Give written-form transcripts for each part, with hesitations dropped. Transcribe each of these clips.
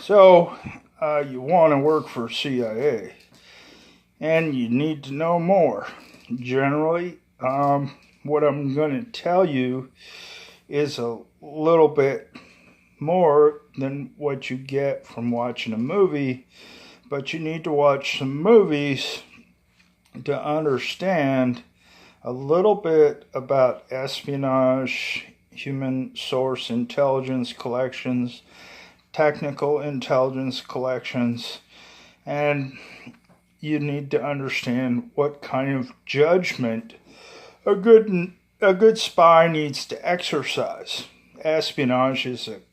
So, you want to work for CIA, and you need to know more. Generally, what I'm going to tell you is a little bit more than what you get from watching a movie, but you need to watch some movies to understand a little bit about espionage, human source intelligence collections, technical intelligence collections, and you need to understand what kind of judgment a good spy needs to exercise. Espionage is it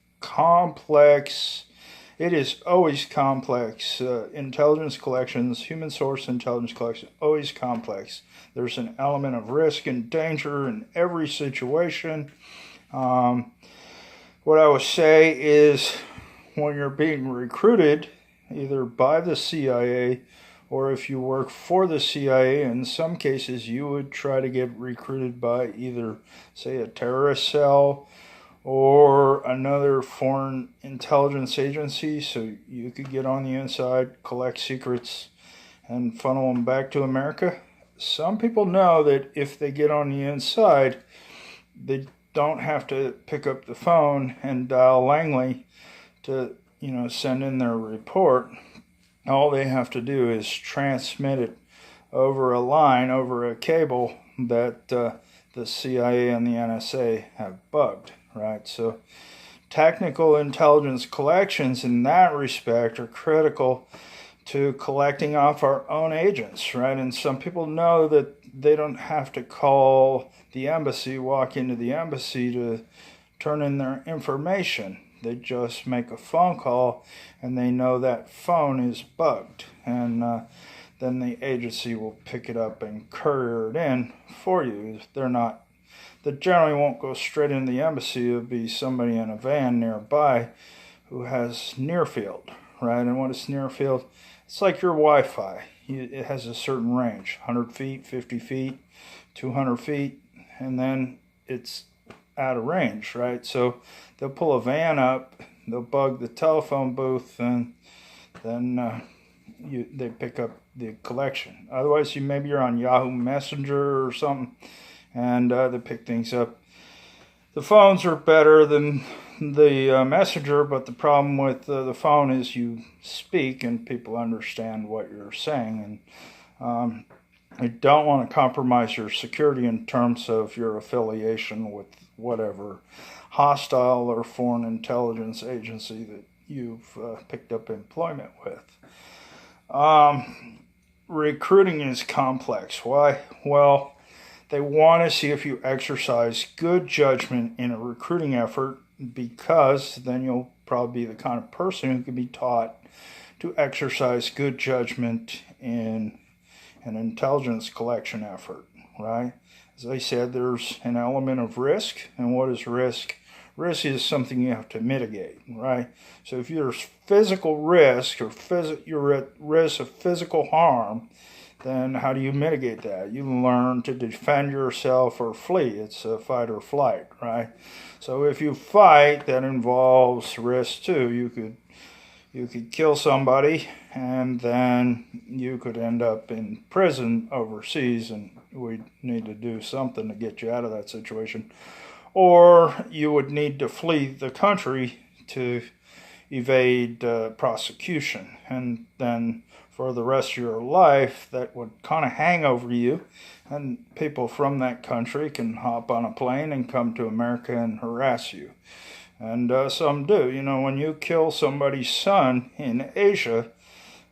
is always complex. Intelligence collections, human source intelligence collection, always complex. There's an element of risk and danger in every situation. What I would say is, when you're being recruited, either by the CIA or if you work for the CIA, in some cases you would try to get recruited by either, say, a terrorist cell or another foreign intelligence agency, so you could get on the inside, collect secrets, and funnel them back to America. Some people know that if they get on the inside, they don't have to pick up the phone and dial Langley to, send in their report. All they have to do is transmit it over a line, over a cable that the CIA and the NSA have bugged, right? So technical intelligence collections in that respect are critical to collecting off our own agents, right? And some people know that they don't have to call the embassy, walk into the embassy to turn in their information. They just make a phone call and they know that phone is bugged. And then the agency will pick it up and courier it in for you. They generally won't go straight into the embassy. It'll be somebody in a van nearby who has near field, right? And what is near field? It's like your Wi-Fi. It has a certain range, 100 feet, 50 feet, 200 feet, and then it's out of range, right? So they'll pull a van up, they'll bug the telephone booth, and then they pick up the collection. Otherwise, maybe you're on Yahoo Messenger or something, and they pick things up. The phones are better than the messenger, but the problem with the phone is you speak and people understand what you're saying, and I don't want to compromise your security in terms of your affiliation with whatever hostile or foreign intelligence agency that you've picked up employment with. Recruiting is complex. Why? Well, they want to see if you exercise good judgment in a recruiting effort, because then you'll probably be the kind of person who can be taught to exercise good judgment in an intelligence collection effort, right? As I said, there's an element of risk. And what is risk? Risk is something you have to mitigate, right? So if there's physical risk or you're at risk of physical harm, then how do you mitigate that? You learn to defend yourself or flee. It's a fight or flight, right? So if you fight, that involves risk too. You could kill somebody, and then you could end up in prison overseas, and we need to do something to get you out of that situation. Or you would need to flee the country to evade prosecution, and then for the rest of your life that would kind of hang over you, and people from that country can hop on a plane and come to America and harass you. And some do. When you kill somebody's son in Asia,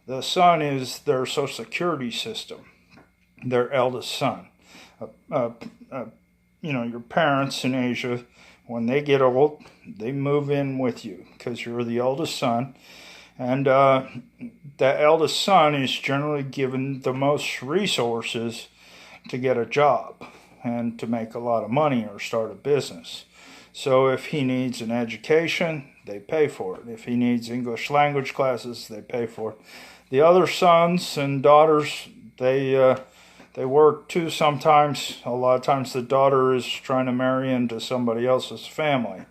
the son is their social security system, their eldest son. Your parents in Asia, when they get old, they move in with you because you're the eldest son. And the eldest son is generally given the most resources to get a job and to make a lot of money or start a business. So if he needs an education, they pay for it. If he needs English language classes, they pay for it. The other sons and daughters, they work too sometimes. A lot of times the daughter is trying to marry into somebody else's family.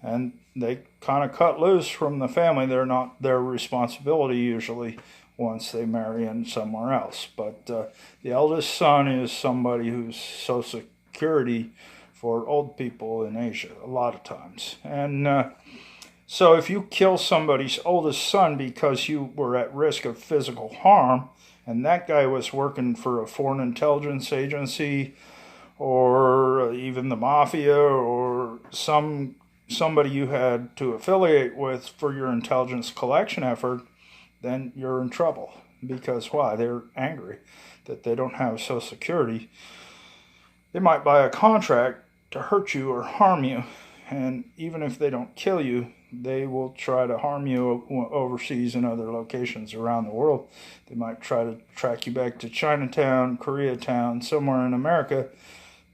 and they kind of cut loose from the family. They're not their responsibility usually once they marry in somewhere else. But the eldest son is somebody who's Social Security for old people in Asia a lot of times. And so if you kill somebody's oldest son because you were at risk of physical harm, and that guy was working for a foreign intelligence agency or even the mafia or somebody you had to affiliate with for your intelligence collection effort, then you're in trouble. Because why? They're angry that they don't have Social Security. They might buy a contract to hurt you or harm you, and even if they don't kill you, they will try to harm you overseas in other locations around the world. They might try to track you back to Chinatown, Koreatown, somewhere in America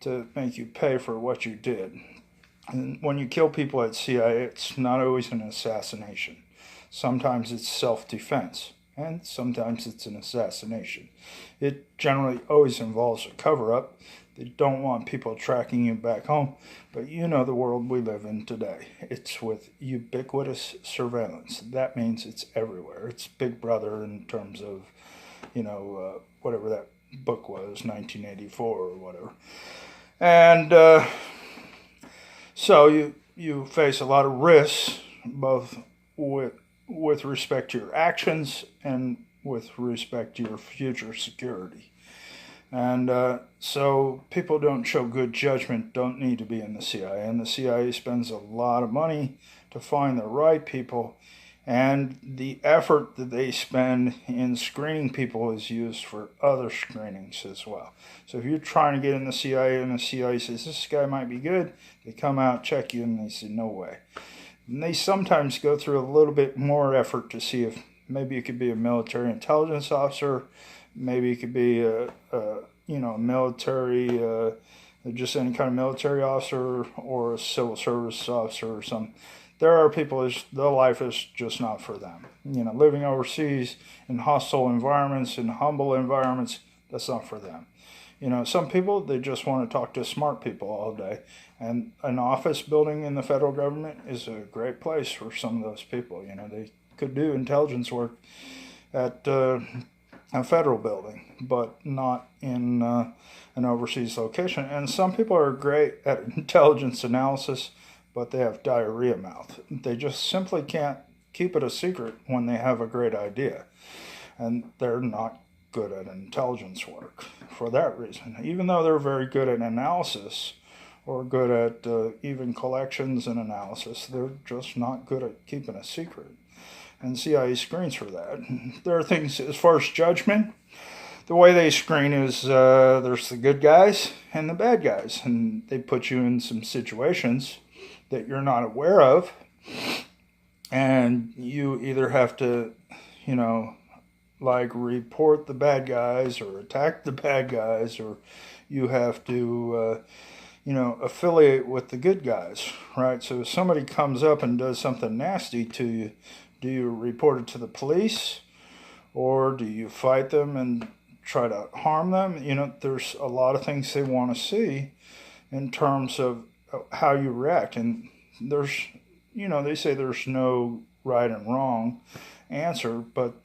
to make you pay for what you did. And when you kill people at CIA, it's not always an assassination. Sometimes it's self-defense, and sometimes it's an assassination. It generally always involves a cover-up. They don't want people tracking you back home, but you know the world we live in today. It's with ubiquitous surveillance. That means it's everywhere. It's Big Brother in terms of, whatever that book was, 1984 or whatever. And so you face a lot of risks, both with respect to your actions and with respect to your future security. And so people don't show good judgment, don't need to be in the CIA. And the CIA spends a lot of money to find the right people. And the effort that they spend in screening people is used for other screenings as well. So if you're trying to get in the CIA and the CIA says, this guy might be good, they come out, check you, and they say, no way. And they sometimes go through a little bit more effort to see if maybe it could be a military intelligence officer, maybe it could be a military, just any kind of military officer or a civil service officer or something. There are people, their life is just not for them. Living overseas in hostile environments, in humble environments, that's not for them. Some people, they just want to talk to smart people all day. And an office building in the federal government is a great place for some of those people. They could do intelligence work at a federal building, but not in an overseas location. And some people are great at intelligence analysis, but they have diarrhea mouth. They just simply can't keep it a secret when they have a great idea. And they're not good at intelligence work for that reason. Even though they're very good at analysis or good at even collections and analysis, they're just not good at keeping a secret. And CIA screens for that. There are things as far as judgment. The way they screen is there's the good guys and the bad guys. And they put you in some situations that you're not aware of. And you either have to, report the bad guys or attack the bad guys, or you have to, affiliate with the good guys, right? So if somebody comes up and does something nasty to you, do you report it to the police, or do you fight them and try to harm them? There's a lot of things they want to see in terms of how you react. And there's, they say there's no right and wrong answer, but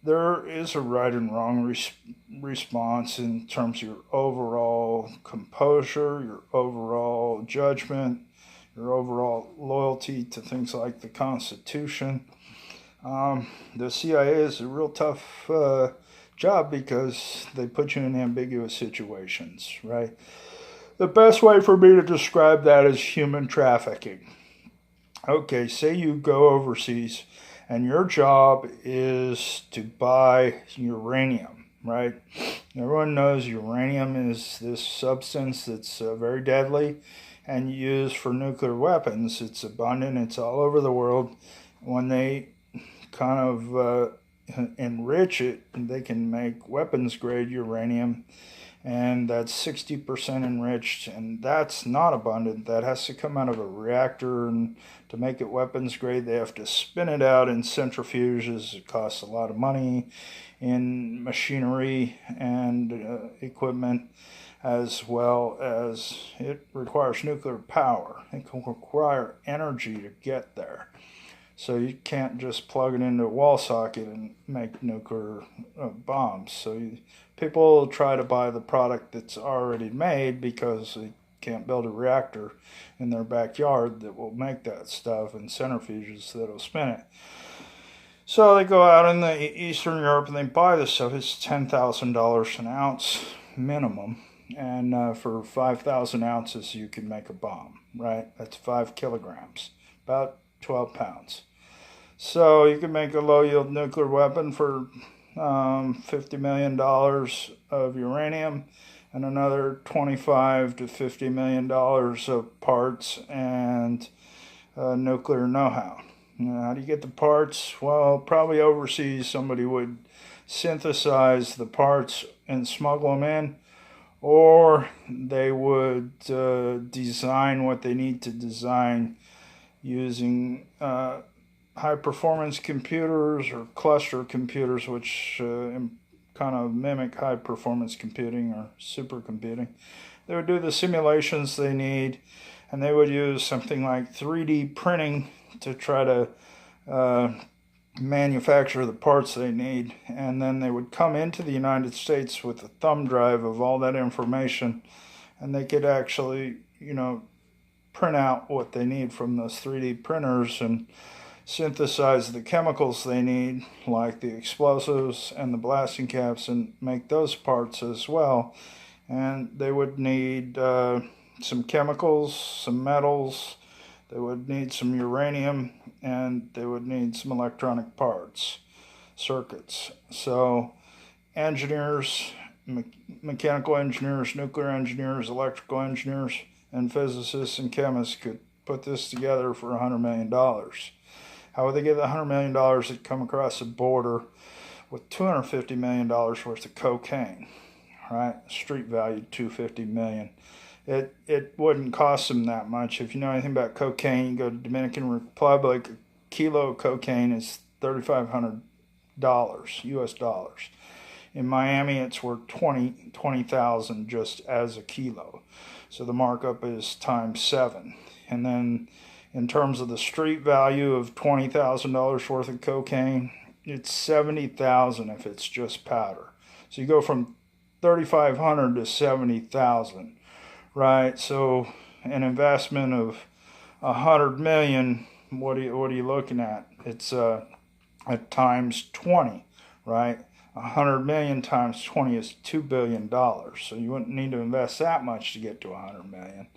there is a right and wrong response in terms of your overall composure, your overall judgment, your overall loyalty to things like the Constitution. The CIA is a real tough job because they put you in ambiguous situations, right? The best way for me to describe that is human trafficking. Okay, say you go overseas and your job is to buy uranium, right? Everyone knows uranium is this substance that's very deadly and used for nuclear weapons. It's abundant, it's all over the world. When they kind of enrich it, they can make weapons grade uranium, and that's 60% enriched, and that's not abundant. That has to come out of a reactor, and to make it weapons grade, they have to spin it out in centrifuges. It costs a lot of money in machinery and equipment. as well as it requires nuclear power. It can require energy to get there. So you can't just plug it into a wall socket and make nuclear bombs. So people try to buy the product that's already made because they can't build a reactor in their backyard that will make that stuff and centrifuges that'll spin it. So they go out in the Eastern Europe and they buy this stuff. It's $10,000 an ounce minimum. And for 5,000 ounces, you can make a bomb, right? That's 5 kilograms, about 12 pounds. So you can make a low-yield nuclear weapon for $50 million of uranium and another $25 to $50 million of parts and nuclear know-how. How do you get the parts? Well, probably overseas somebody would synthesize the parts and smuggle them in, or they would design what they need to design using high-performance computers or cluster computers, which kind of mimic high-performance computing or supercomputing. They would do the simulations they need, and they would use something like 3D printing to try to manufacture the parts they need, and then they would come into the United States with a thumb drive of all that information, and they could actually, print out what they need from those 3D printers and synthesize the chemicals they need, like the explosives and the blasting caps, and make those parts as well. And they would need some chemicals, some metals, they would need some uranium, and they would need some electronic parts, circuits. So engineers, mechanical engineers, nuclear engineers, electrical engineers, and physicists and chemists could put this together for $100 million. How would they get the $100 million that come across the border with $250 million worth of cocaine, right? Street value $250 million. It wouldn't cost them that much. If you know anything about cocaine, you go to Dominican Republic, a kilo of cocaine is $3,500 US dollars. In Miami, it's worth $20,000 just as a kilo. So the markup is times 7. And then in terms of the street value of $20,000 worth of cocaine, it's $70,000 if it's just powder. So you go from $3,500 to $70,000. Right, so an investment of $100 million. What are you looking at? It's at times 20, right? $100 million times 20 is $2 billion. So you wouldn't need to invest that much to get to $100 million.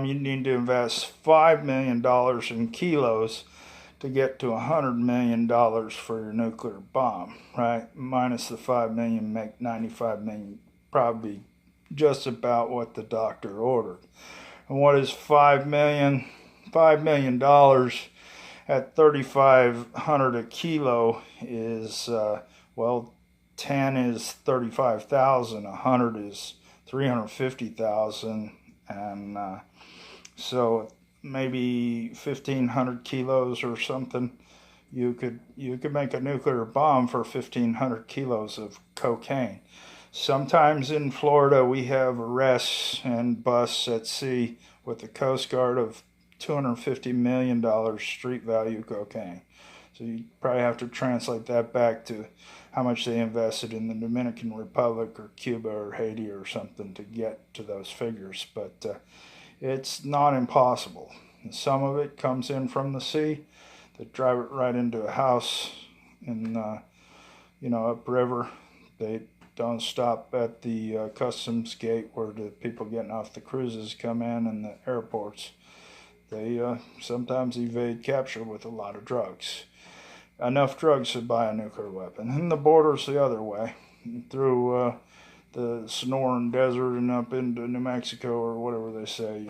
You need to invest $5 million in kilos to get to $100 million for your nuclear bomb, right? Minus the $5 million, make $95 million, probably just about what the doctor ordered. And what is $5 million? $5 million at $3,500 a kilo is, 10 is 35,000, 100 is 350,000, and so maybe 1,500 kilos or something. You could make a nuclear bomb for 1,500 kilos of cocaine. Sometimes in Florida we have arrests and busts at sea with the Coast Guard of $250 million street value cocaine. So you probably have to translate that back to how much they invested in the Dominican Republic or Cuba or Haiti or something to get to those figures. But it's not impossible. And some of it comes in from the sea. They drive it right into a house in, upriver. They don't stop at the customs gate where the people getting off the cruises come in and the airports. They sometimes evade capture with a lot of drugs. Enough drugs to buy a nuclear weapon. And the border's the other way, through the Sonoran Desert and up into New Mexico or whatever they say,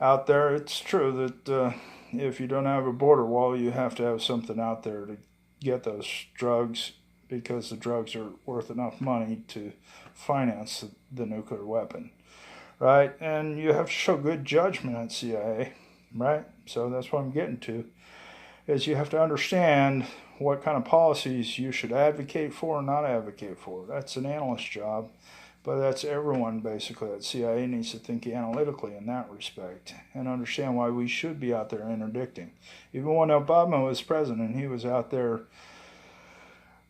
Out there, it's true that if you don't have a border wall, you have to have something out there to get those drugs, because the drugs are worth enough money to finance the nuclear weapon, right? And you have to show good judgment at CIA, right? So that's what I'm getting to, is you have to understand what kind of policies you should advocate for or not advocate for. That's an analyst's job. But that's everyone basically at CIA needs to think analytically in that respect and understand why we should be out there interdicting. Even when Obama was president, he was out there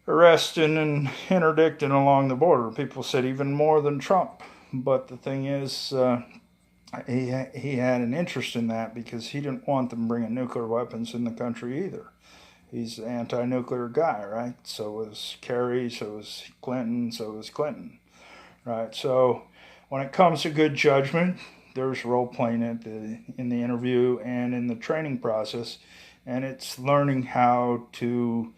arresting and interdicting along the border. People said even more than Trump. But the thing is, he had an interest in that because he didn't want them bringing nuclear weapons in the country either. He's an anti-nuclear guy, right? So was Kerry, so was Clinton, so was Clinton, right? So when it comes to good judgment, there's role playing in the interview and in the training process, and it's learning how to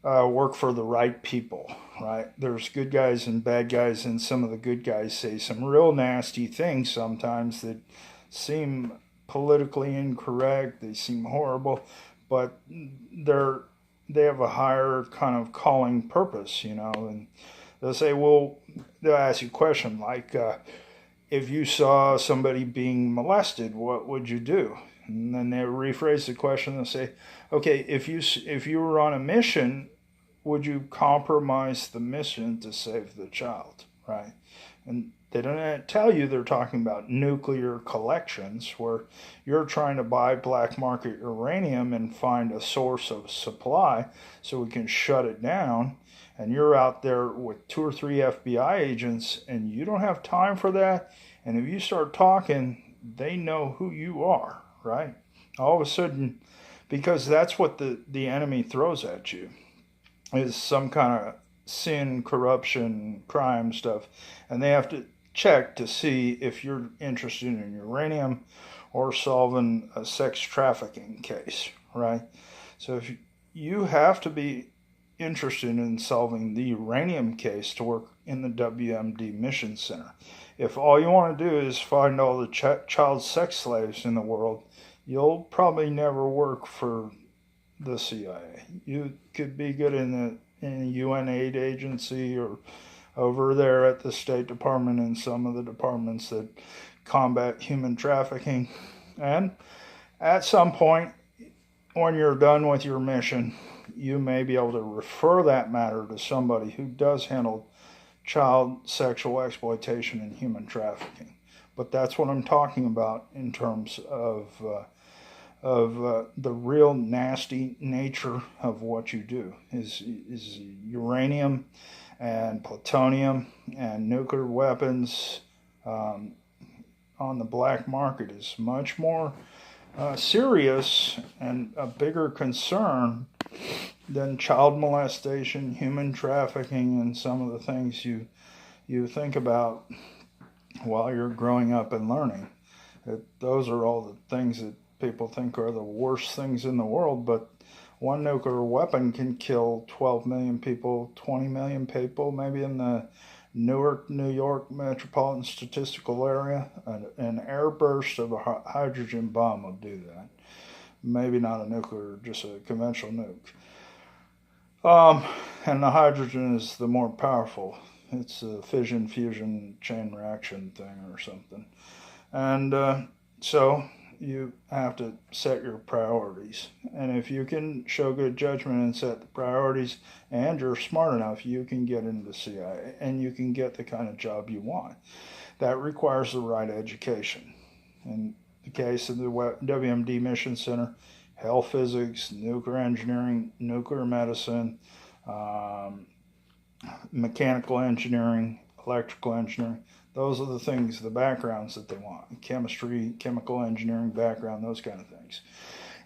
work for the right people, right? There's good guys and bad guys, and some of the good guys say some real nasty things sometimes that seem politically incorrect. They seem horrible, but they have a higher kind of calling purpose, and they'll say, well, they'll ask you a question like, if you saw somebody being molested, what would you do? And then they rephrase the question and say, okay, if you were on a mission, would you compromise the mission to save the child, right? And they don't tell you they're talking about nuclear collections where you're trying to buy black market uranium and find a source of supply so we can shut it down. And you're out there with 2 or 3 FBI agents and you don't have time for that. And if you start talking, they know who you are, right? All of a sudden, because that's what the enemy throws at you, is some kind of sin, corruption, crime stuff. And they have to check to see if you're interested in uranium or solving a sex trafficking case, right? So if you have to be interested in solving the uranium case to work in the WMD Mission Center. If all you want to do is find all the child sex slaves in the world, you'll probably never work for the CIA. You could be good in a UN aid agency or over there at the State Department and some of the departments that combat human trafficking. And at some point, when you're done with your mission, you may be able to refer that matter to somebody who does handle child sexual exploitation and human trafficking. But that's what I'm talking about in terms of the real nasty nature of what you do is uranium and plutonium and nuclear weapons on the black market is much more serious and a bigger concern than child molestation, human trafficking, and some of the things you think about while you're growing up and learning. Those are all the things that people think are the worst things in the world, but one nuclear weapon can kill 12 million people, 20 million people, maybe in the Newark, New York metropolitan statistical area. An airburst of a hydrogen bomb will do that. Maybe not a nuclear, just a conventional nuke. And the hydrogen is the more powerful. It's a fission, fusion, chain reaction thing or something. And so you have to set your priorities. And if you can show good judgment and set the priorities and you're smart enough, you can get into the CIA and you can get the kind of job you want. That requires the right education. In the case of the WMD Mission Center, health physics, nuclear engineering, nuclear medicine, mechanical engineering, electrical engineering. Those are the things, the backgrounds that they want. Chemistry, chemical engineering background, those kind of things.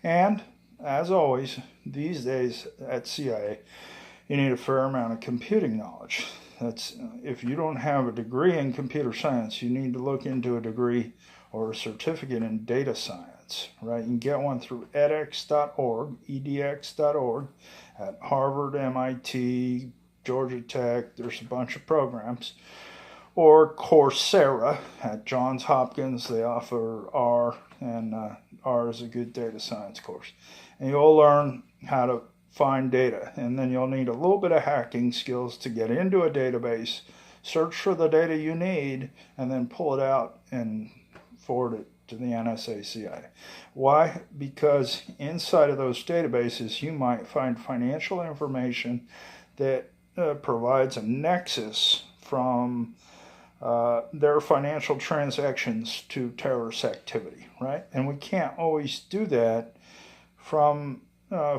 And, as always, these days at CIA, you need a fair amount of computing knowledge. That's if you don't have a degree in computer science, you need to look into a degree or a certificate in data science, right? You can get one through edx.org, edx.org, at Harvard, MIT, Georgia Tech. There's a bunch of programs. Or Coursera at Johns Hopkins. They offer R, and R is a good data science course. And you'll learn how to find data. And then you'll need a little bit of hacking skills to get into a database, search for the data you need, and then pull it out and forward it to the NSA CIA. Why? Because inside of those databases, you might find financial information that provides a nexus from their financial transactions to terrorist activity, right? And we can't always do that from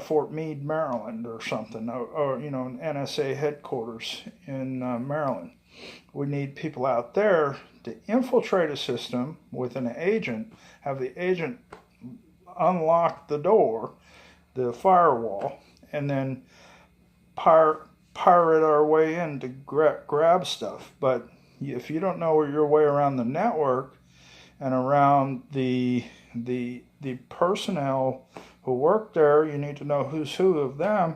Fort Meade, Maryland, or something, or an NSA headquarters in Maryland. We need people out there to infiltrate a system with an agent, have the agent unlock the door, the firewall, and then pirate our way in to grab stuff. But if you don't know your way around the network and around the personnel who work there, you need to know who's who of them.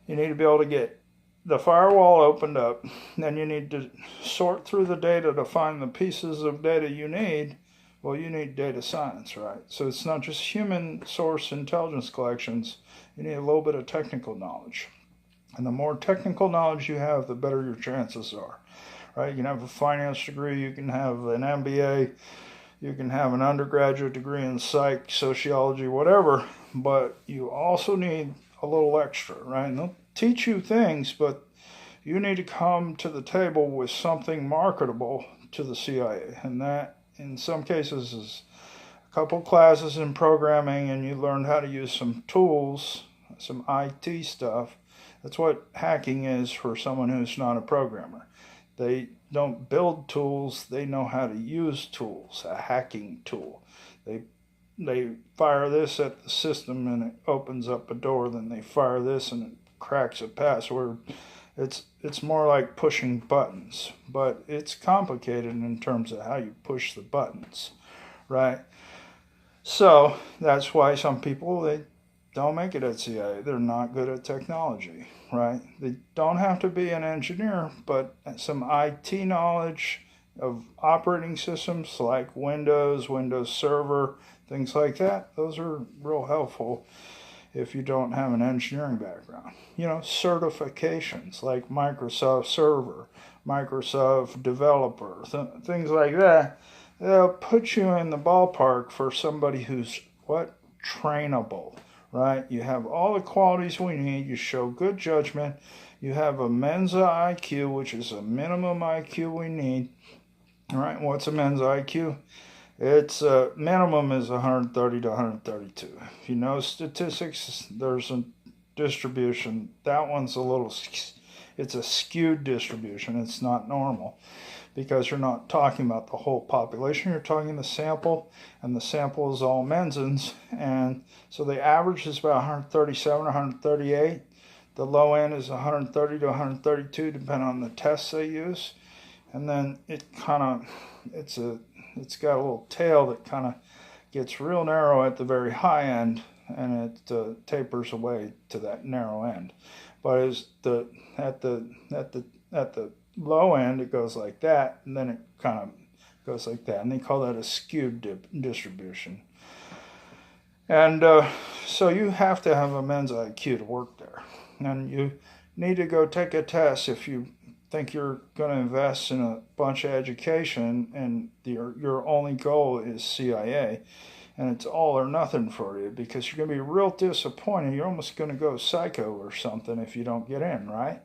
You need to be able to get the firewall opened up. Then you need to sort through the data to find the pieces of data you need. Well, you need data science, right? So it's not just human source intelligence collections. You need a little bit of technical knowledge. And the more technical knowledge you have, the better your chances are, right? You can have a finance degree, you can have an MBA, you can have an undergraduate degree in psych, sociology, whatever, but you also need a little extra, right? And they'll teach you things, but you need to come to the table with something marketable to the CIA. And that, in some cases, is a couple classes in programming, and you learn how to use some tools, some IT stuff. That's what hacking is for someone who's not a programmer. They don't build tools, they know how to use tools, a hacking tool. They fire this at the system and it opens up a door, then they fire this and it cracks a password. It's more like pushing buttons, but it's complicated in terms of how you push the buttons, right? So that's why some people, they don't make it at CIA. They're not good at technology, right? They don't have to be an engineer, but some IT knowledge of operating systems like Windows, Windows Server, things like that, those are real helpful if you don't have an engineering background. Certifications like Microsoft Server, Microsoft Developer, things like that, they'll put you in the ballpark for somebody who's trainable, right? You have all the qualities we need. You show good judgment. You have a Mensa IQ, which is a minimum IQ we need. All right, what's a Mensa IQ? Its minimum is 130 to 132. If you know statistics, there's a distribution. That one's it's a skewed distribution. It's not normal because you're not talking about the whole population. You're talking the sample, and the sample is all Mensans. And so the average is about 137, 138. The low end is 130 to 132, depending on the tests they use. And then it's got a little tail that kind of gets real narrow at the very high end, and it tapers away to that narrow end. But at the low end, it goes like that, and then it kind of goes like that, and they call that a skewed distribution. And so you have to have a Mensa IQ to work there, and you need to go take a test if you think you're going to invest in a bunch of education and your only goal is CIA, and it's all or nothing for you, because you're going to be real disappointed. You're almost going to go psycho or something if you don't get in, right?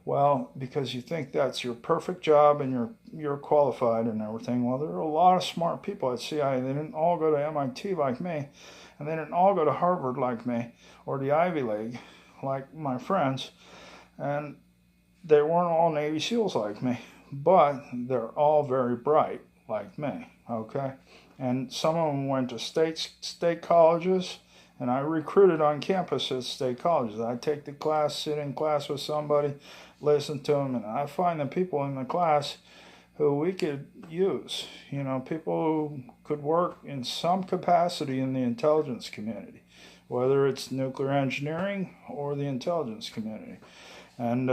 Well, because you think that's your perfect job and you're qualified and everything. Well, there are a lot of smart people at CIA. They didn't all go to MIT like me, and they didn't all go to Harvard like me, or the Ivy League like my friends, and they weren't all Navy SEALs like me, but they're all very bright like me, okay? And some of them went to state colleges, and I recruited on campus at state colleges. I take the class, sit in class with somebody, listen to them, and I find the people in the class who we could use, people who could work in some capacity in the intelligence community, whether it's nuclear engineering or the intelligence community. And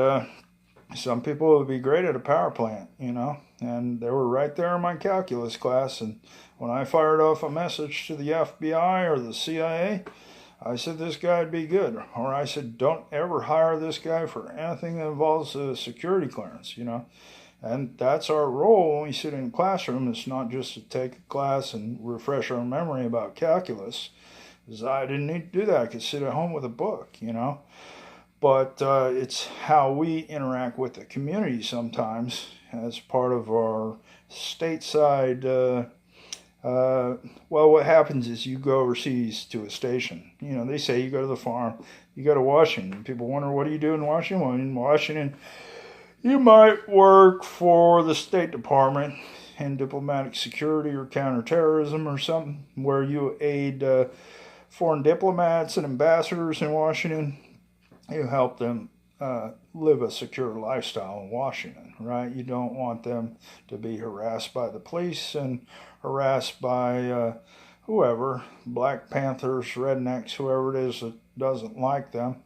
some people would be great at a power plant, and they were right there in my calculus class. And when I fired off a message to the FBI or the CIA, I said, this guy would be good. Or I said, don't ever hire this guy for anything that involves security clearance, And that's our role when we sit in a classroom. It's not just to take a class and refresh our memory about calculus, because I didn't need to do that. I could sit at home with a book, But it's how we interact with the community sometimes, as part of our stateside. Well, what happens is you go overseas to a station. You know, they say you go to the farm, you go to Washington. People wonder, what do you do in Washington? Well, in Washington, you might work for the State Department in diplomatic security or counterterrorism or something, where you aid foreign diplomats and ambassadors in Washington. You help them live a secure lifestyle in Washington, right? You don't want them to be harassed by the police and harassed by whoever, Black Panthers, rednecks, whoever it is that doesn't like them.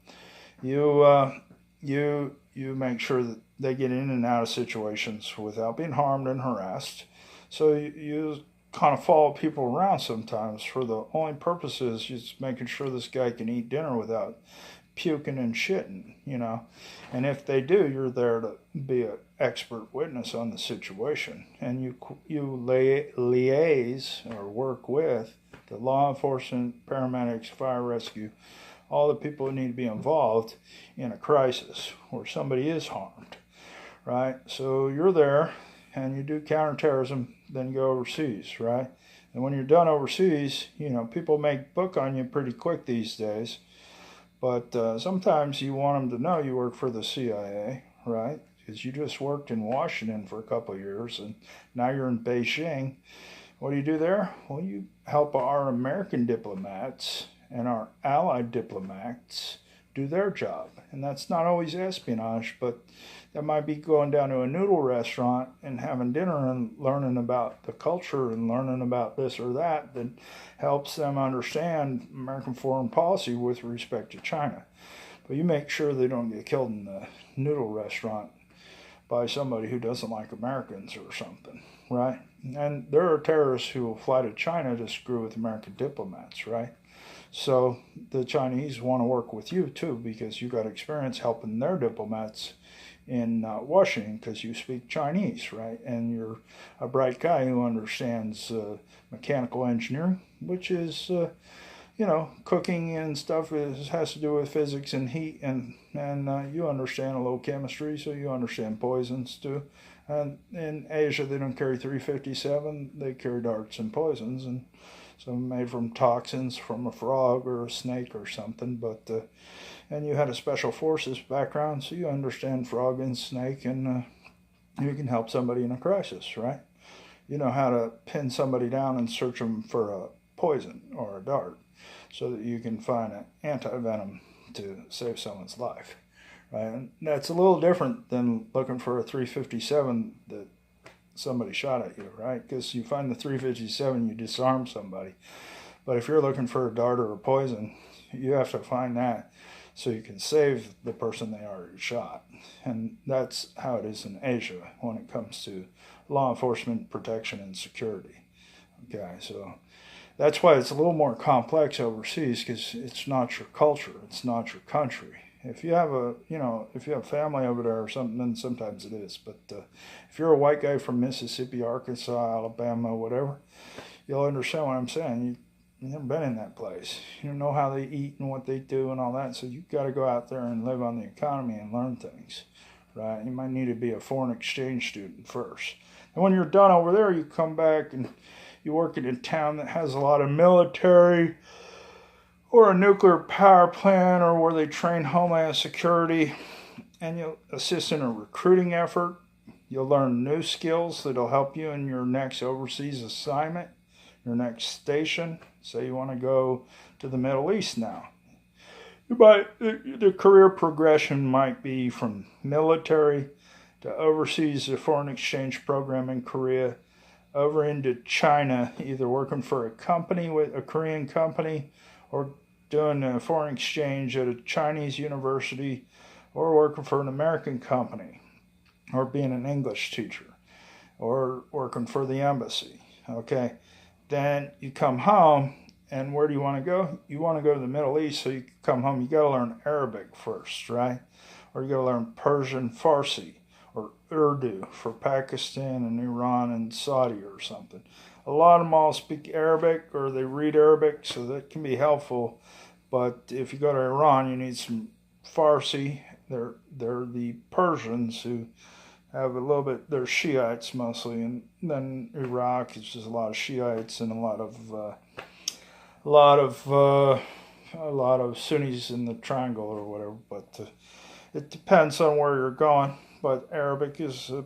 You make sure that they get in and out of situations without being harmed and harassed. So you kind of follow people around sometimes for the only purpose is just making sure this guy can eat dinner without puking and shitting, you know. And if they do, you're there to be an expert witness on the situation. And you liaise or work with the law enforcement, paramedics, fire rescue, all the people who need to be involved in a crisis where somebody is harmed, right? So you're there and you do counterterrorism, then you go overseas, right? And when you're done overseas, you know, people make book on you pretty quick these days. But sometimes you want them to know you work for the CIA, right? Because you just worked in Washington for a couple of years and now you're in Beijing. What do you do there? Well, you help our American diplomats and our allied diplomats do their job. And that's not always espionage, but that might be going down to a noodle restaurant and having dinner and learning about the culture and learning about this or that helps them understand American foreign policy with respect to China. But you make sure they don't get killed in the noodle restaurant by somebody who doesn't like Americans or something, right? And there are terrorists who will fly to China to screw with American diplomats, right? So the Chinese want to work with you too because you got experience helping their diplomats in Washington because you speak Chinese, right? And you're a bright guy who understands mechanical engineering, which is, you know, cooking and stuff has to do with physics and heat, and you understand a little chemistry, so you understand poisons too. And in Asia, they don't carry 357; they carry darts and poisons, and some made from toxins from a frog or a snake or something. But and you had a special forces background, so you understand frog and snake, and you can help somebody in a crisis, right? You know how to pin somebody down and search them for a poison or a dart, so that you can find an anti-venom to save someone's life, right? And that's a little different than looking for a 357 that somebody shot at you, right? Because you find the 357, you disarm somebody. But if you're looking for a dart or a poison, you have to find that so you can save the person they already shot. And that's how it is in Asia when it comes to law enforcement, protection, and security. Okay, so that's why it's a little more complex overseas, because it's not your culture, it's not your country. If you have if you have family over there or something, then sometimes it is. But if you're a white guy from Mississippi, Arkansas, Alabama, whatever, you'll understand what I'm saying. You've never been in that place. You don't know how they eat and what they do and all that. So you've got to go out there and live on the economy and learn things, right? You might need to be a foreign exchange student first. And when you're done over there, you come back and you work in a town that has a lot of military or a nuclear power plant or where they train homeland security, and you'll assist in a recruiting effort. You'll learn new skills that'll help you in your next overseas assignment, your next station. Say you want to go to the Middle East now. The career progression might be from military to overseas a foreign exchange program in Korea, over into China, either working for a company with a Korean company or doing a foreign exchange at a Chinese university or working for an American company or being an English teacher or working for the embassy. Okay, then you come home, and where do you want to go? You want to go to the Middle East, so you come home. You got to learn Arabic first, right? Or you got to learn Persian, Farsi, or Urdu for Pakistan and Iran and Saudi or something. A lot of them all speak Arabic or they read Arabic, so that can be helpful. But if you go to Iran, you need some Farsi. They're the Persians who have a little bit. They're Shiites mostly, and then Iraq is just a lot of Shiites and a lot of Sunnis in the triangle or whatever. But it depends on where you're going. But Arabic is a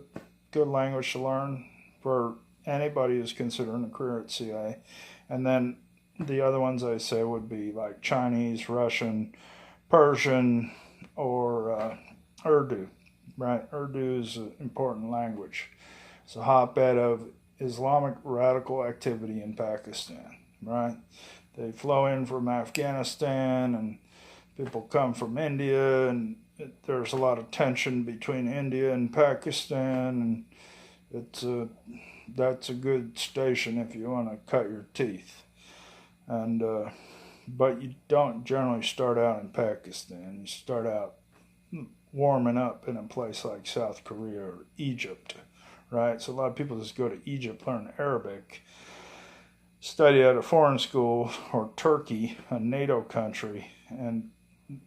good language to learn for anybody who's considering a career at CIA. And then the other ones I say would be like Chinese, Russian, Persian, or Urdu. Right, Urdu is an important language. It's a hotbed of Islamic radical activity in Pakistan. Right, they flow in from Afghanistan, and people come from India, and there's a lot of tension between India and Pakistan, and that's a good station if you want to cut your teeth. And but you don't generally start out in Pakistan. You start out warming up in a place like South Korea or Egypt, right? So a lot of people just go to Egypt, learn Arabic, study at a foreign school, or Turkey, a NATO country, and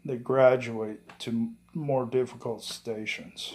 they graduate to more difficult stations.